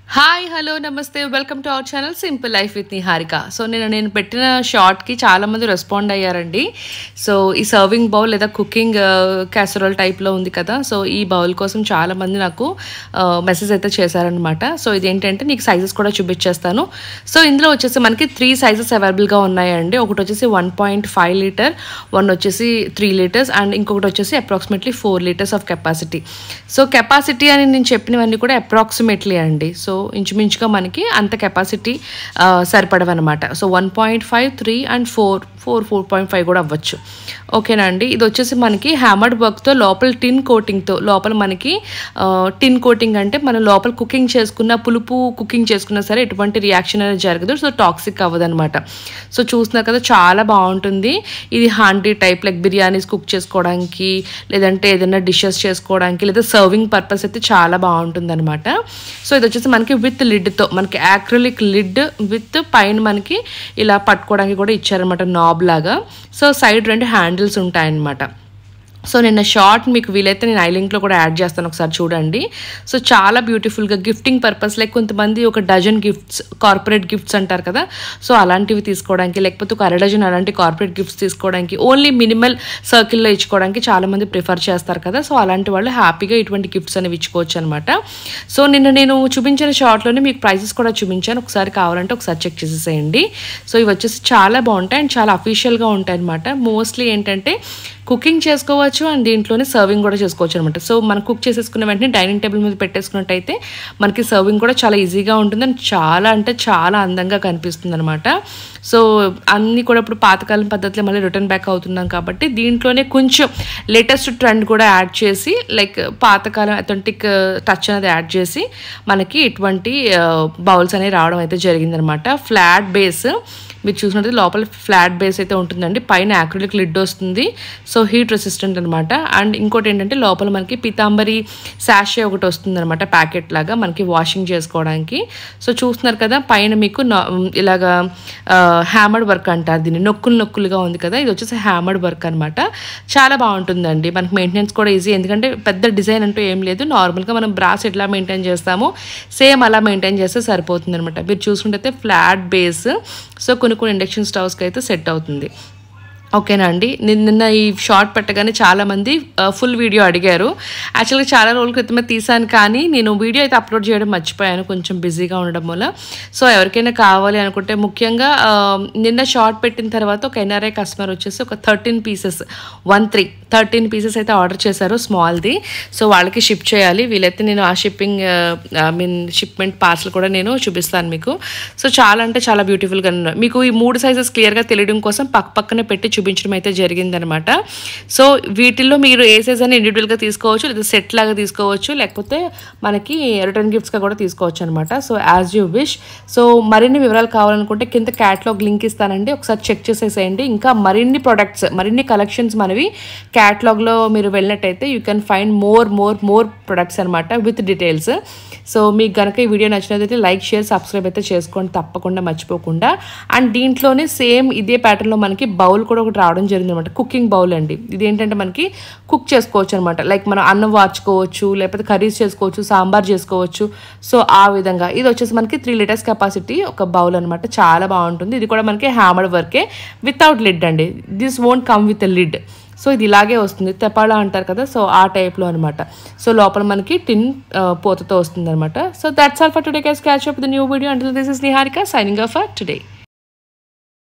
Hi hello నమస్తే welcome to our channel simple life with Niharika. So నేను పెట్టిన షార్ట్కి చాలామంది రెస్పాండ్ అయ్యారండి. సో ఈ సర్వింగ్ బౌల్ లేదా కుకింగ్ క్యాసరోల్ టైప్లో ఉంది కదా, సో ఈ బౌల్ కోసం చాలామంది నాకు మెసేజ్ అయితే చేశారనమాట. సో ఇదేంటంటే నీకు సైజెస్ కూడా చూపించేస్తాను. సో ఇందులో వచ్చేసి మనకి 3 సైజెస్ అవైలబుల్గా ఉన్నాయండి. ఒకటి వచ్చేసి 1.5 లీటర్, వన్ వచ్చేసి 3 లీటర్స్ అండ్ ఇంకొకటి వచ్చేసి approximately 4 litres of capacity. So capacity అని నేను చెప్పినవన్నీ కూడా అప్రాక్సిమేట్లీ అండి. సో ఇంచుమించుగా మనకి అంత కెపాసిటీ సరిపడవన్నమాట. సో 1.5, 3 అండ్ 4.5 కూడా అవ్వచ్చు. ఓకేనా అండి. ఇది వచ్చేసి మనకి హ్యామర్డ్ వర్క్తో లోపల టిన్ కోటింగ్తో లోపల మనకి టిన్ కోటింగ్ అంటే మనం లోపల కుకింగ్ చేసుకున్న పులుపు కుకింగ్ చేసుకున్నా సరే ఎటువంటి రియాక్షన్ అనేది జరగదు. సో టాక్సిక్ అవ్వదు అనమాట. సో చూస్తున్నారు కదా, చాలా బాగుంటుంది. ఇది హాండీ టైప్ లైక్ బిర్యానీస్ కుక్ చేసుకోవడానికి, లేదంటే ఏదైనా డిషెస్ చేసుకోవడానికి, లేదా సర్వింగ్ పర్పస్ అయితే చాలా బాగుంటుంది అనమాట. సో ఇది వచ్చేసి మనకి విత్ లిడ్తో, మనకి యాక్రిలిక్ లిడ్ విత్ పైన మనకి ఇలా పట్టుకోవడానికి కూడా ఇచ్చారనమాట, నాబ్ లాగా. సో సైడ్ 2 హ్యాండిల్స్ ఉంటాయన్నమాట. సో నిన్న షార్ట్ మీకు వీలైతే నేను ఐ లింక్లో కూడా యాడ్ చేస్తాను, ఒకసారి చూడండి. సో చాలా బ్యూటిఫుల్గా గిఫ్టింగ్ పర్పస్, లైక్ కొంతమంది ఒక డజన్ గిఫ్ట్స్, కార్పొరేట్ గిఫ్ట్స్ అంటారు కదా, సో అలాంటివి తీసుకోవడానికి, లేకపోతే ఒక డజన్ అలాంటి కార్పొరేట్ గిఫ్ట్స్ తీసుకోవడానికి, ఓన్లీ మినిమల్ సర్కిల్లో ఇచ్చుకోవడానికి చాలామంది ప్రిఫర్ చేస్తారు కదా. సో అలాంటి వాళ్ళు హ్యాపీగా ఇటువంటి గిఫ్ట్స్ అనేవి ఇచ్చుకోవచ్చు అనమాట. సో నిన్న నేను చూపించిన షార్ట్లోనే మీకు ప్రైసెస్ కూడా చూపించాను, ఒకసారి కావాలంటే ఒకసారి చెక్ చేసేసేయండి. సో ఇవి వచ్చేసి చాలా బాగుంటాయి అండ్ చాలా అఫీషియల్గా ఉంటాయి అనమాట. మోస్ట్లీ ఏంటంటే కుకింగ్ చేసుకోవచ్చు అండ్ దీంట్లోనే సర్వింగ్ కూడా చేసుకోవచ్చు అనమాట. సో మనం కుక్ చేసేసుకున్న వెంటనే డైనింగ్ టేబుల్ మీద పెట్టేసుకున్నట్టయితే మనకి సర్వింగ్ కూడా చాలా ఈజీగా ఉంటుంది అండ్ చాలా అంటే చాలా అందంగా కనిపిస్తుంది అనమాట. సో అన్నీ కూడా ఇప్పుడు పాతకాలం పద్ధతిలో మళ్ళీ రిటర్న్ బ్యాక్ అవుతున్నాం కాబట్టి దీంట్లోనే కొంచెం లేటెస్ట్ ట్రెండ్ కూడా యాడ్ చేసి, లైక్ పాతకాలం అథెంటిక్ టచ్ అనేది యాడ్ చేసి మనకి ఇటువంటి బౌల్స్ అనేవి రావడం అయితే జరిగిందనమాట. ఫ్లాట్ బేస్ మీరు చూసినట్టు లోపల ఫ్లాట్ బేస్ అయితే ఉంటుందండి, పైన యాక్రిలిక్ లిడ్ వస్తుంది. సో హీట్ రెసిస్టెంట్ అనమాట. అండ్ ఇంకోటి ఏంటంటే లోపల మనకి పీతాంబరి శాషే ఒకటి వస్తుంది అనమాట, ప్యాకెట్ లాగా మనకి వాషింగ్ చేసుకోవడానికి. సో చూస్తున్నారు కదా, పైన మీకు ఇలాగా హ్యామర్డ్ వర్క్ అంటారు దీన్ని, నొక్కులుగా ఉంది కదా, ఇది వచ్చేసి హ్యామర్డ్ వర్క్ అనమాట. చాలా బాగుంటుందండి, మనకి మెయింటెనెన్స్ కూడా ఈజీ, ఎందుకంటే పెద్ద డిజైన్ అంటూ ఏం లేదు. నార్మల్గా మనం బ్రాస్ ఎట్లా మెయింటైన్ చేస్తామో సేమ్ అలా మెయింటైన్ చేస్తే సరిపోతుంది అనమాట. మీరు చూసుకుంటే ఫ్లాట్ బేస్, సో కొన్ని ఇండక్షన్ స్టవ్స్కి అయితే సెట్ అవుతుంది. ఓకేనా అండి. నిన్న ఈ షార్ట్ పెట్టగానే చాలామంది ఫుల్ వీడియో అడిగారు. యాక్చువల్గా చాలా రోజుల క్రితమే తీసాను, కానీ నేను వీడియో అయితే అప్లోడ్ చేయడం మర్చిపోయాను కొంచెం బిజీగా ఉండడం వల్ల. సో ఎవరికైనా కావాలి అనుకుంటే, ముఖ్యంగా నిన్న షార్ట్ పెట్టిన తర్వాత ఒక ఎన్ఆర్ఐ కస్టమర్ వచ్చేసి ఒక 13 పీసెస్ అయితే ఆర్డర్ చేశారు, స్మాల్ది. సో వాళ్ళకి షిప్ చేయాలి. వీలైతే నేను ఆ షిప్మెంట్ పార్సల్ కూడా నేను చూపిస్తాను మీకు. సో చాలా అంటే చాలా బ్యూటిఫుల్గా మీకు ఈ 3 సైజెస్ క్లియర్గా తెలియడం కోసం పక్కనే పెట్టి చూపించడం అయితే జరిగిందనమాట. సో వీటిల్లో మీరు ఏ సైజ్ అని ఇండివిజువల్గా తీసుకోవచ్చు, లేదా సెట్ లాగా తీసుకోవచ్చు, లేకపోతే మనకి రిటర్న్ గిఫ్ట్స్గా కూడా తీసుకోవచ్చు అనమాట. So as you wish. So మరిన్ని వివరాలు కావాలనుకుంటే కింద క్యాటలాగ్ లింక్ ఇస్తానండి, ఒకసారి చెక్ చేసేసేయండి. ఇంకా మరిన్ని ప్రొడక్ట్స్, మరిన్ని కలెక్షన్స్ మనవి క్యాటలాగ్లో మీరు వెళ్ళినట్టయితే you can find more products అనమాట విత్ డీటెయిల్స్. సో మీకు కనుక ఈ వీడియో నచ్చినట్లయితే లైక్, షేర్, సబ్స్క్రైబ్ అయితే చేసుకోండి తప్పకుండా, మర్చిపోకుండా. అండ్ దీంట్లోనే సేమ్ ఇదే ప్యాటర్న్లో మనకి బౌల్ కూడా ఒకటి రావడం జరిగింది అనమాట, కుకింగ్ బౌల్ అండి. ఇది ఏంటంటే మనకి కుక్ చేసుకోవచ్చు అనమాట, లైక్ మనం అన్నం వార్చుకోవచ్చు, లేకపోతే కర్రీస్ చేసుకోవచ్చు, సాంబార్ చేసుకోవచ్చు. సో ఆ విధంగా ఇది వచ్చేసి మనకి 3 లీటర్స్ కెపాసిటీ ఒక బౌల్ అనమాట. చాలా బాగుంటుంది. ఇది కూడా మనకి హ్యామర్డ్ వర్కే వితౌట్ లిడ్ అండి. This won't come with lid. So ఇది ఇలాగే వస్తుంది, తెపాళ అంటారు కదా, సో ఆ టైప్లో అనమాట. సో లోపల మనకి టిన్ పోతతో వస్తుంది అనమాట. So that's all for today guys. Catch up the new video. Until this is Niharika signing off for today.